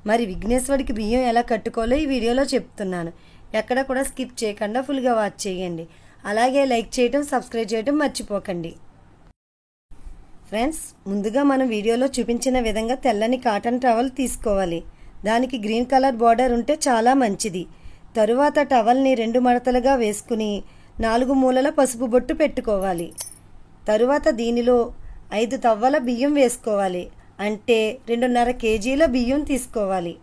మరి విఘ్నేశ్వరుడికి బియ్యం ఎలా కట్టుకోవాలో ఈ వీడియోలో చెప్తున్నాను. ఎక్కడ కూడా స్కిప్ చేయకుండా ఫుల్గా వాచ్ చేయండి. అలాగే లైక్ చేయడం, సబ్స్క్రైబ్ చేయడం మర్చిపోకండి. ఫ్రెండ్స్, ముందుగా మనం వీడియోలో చూపించిన విధంగా తెల్లని కాటన్ టవల్ తీసుకోవాలి. దానికి గ్రీన్ కలర్ బార్డర్ ఉంటే చాలా మంచిది. తరువాత టవల్ని 2 మడతలుగా వేసుకుని 4 మూలల పసుపు బొట్టు పెట్టుకోవాలి. తరువాత దీనిలో 5 తవ్వల బియ్యం వేసుకోవాలి. అంటే 2.5 కేజీల బియ్యం తీసుకోవాలి.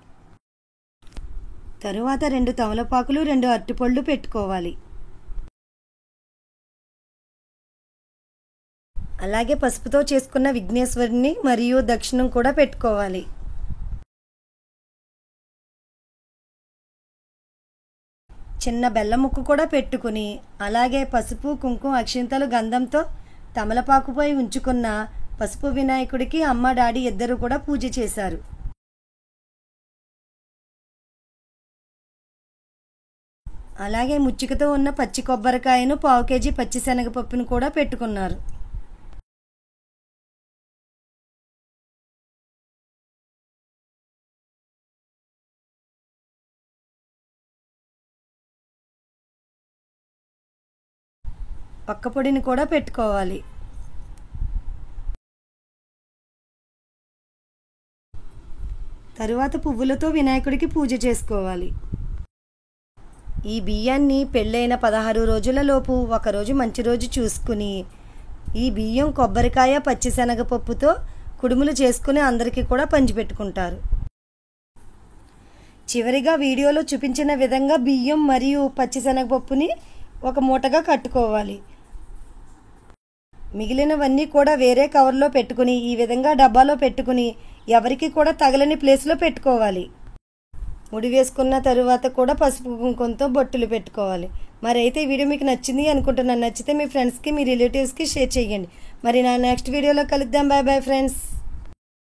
తరువాత 2 తమలపాకులు, 2 అరటిపళ్ళు పెట్టుకోవాలి. అలాగే పసుపుతో చేసుకున్న విఘ్నేశ్వరుని మరియు దక్షిణం కూడా పెట్టుకోవాలి. చిన్న బెల్లం ముక్క కూడా పెట్టుకుని అలాగే పసుపు, కుంకుమ, అక్షింతలు, గంధంతో తమలపాకుపై ఉంచుకున్న పసుపు వినాయకుడికి అమ్మ, డాడీ ఇద్దరు కూడా పూజ చేశారు. అలాగే ముచ్చికతో ఉన్న పచ్చి కొబ్బరికాయను, 1/4 కేజీ పచ్చిశనగపప్పును కూడా పెట్టుకున్నారు. పక్క పొడిని కూడా పెట్టుకోవాలి. తరువాత పువ్వులతో వినాయకుడికి పూజ చేసుకోవాలి. ఈ బియ్యాన్ని పెళ్ళైన 16 రోజుల లోపు ఒకరోజు మంచి రోజు చూసుకుని ఈ బియ్యం, కొబ్బరికాయ, పచ్చిశనగపప్పుతో కుడుములు చేసుకుని అందరికీ కూడా పంచిపెట్టుకుంటారు. చివరిగా వీడియోలో చూపించిన విధంగా బియ్యం మరియు పచ్చిశనగపప్పుని ఒక మూటగా కట్టుకోవాలి. మిగిలినవన్నీ కూడా వేరే కవర్లో పెట్టుకుని ఈ విధంగా డబ్బాలో పెట్టుకుని ఎవరికి కూడా తగలని ప్లేస్లో పెట్టుకోవాలి. ముడి వేసుకున్న తరువాత కూడా పసుపు కుంకుమతో బొట్టులు పెట్టుకోవాలి. మరి అయితే ఈ వీడియో మీకు నచ్చింది అనుకుంటున్నాను. నచ్చితే మీ ఫ్రెండ్స్కి, మీ రిలేటివ్స్కి షేర్ చేయండి. మరి నా నెక్స్ట్ వీడియోలో కలుద్దాం. Bye bye friends.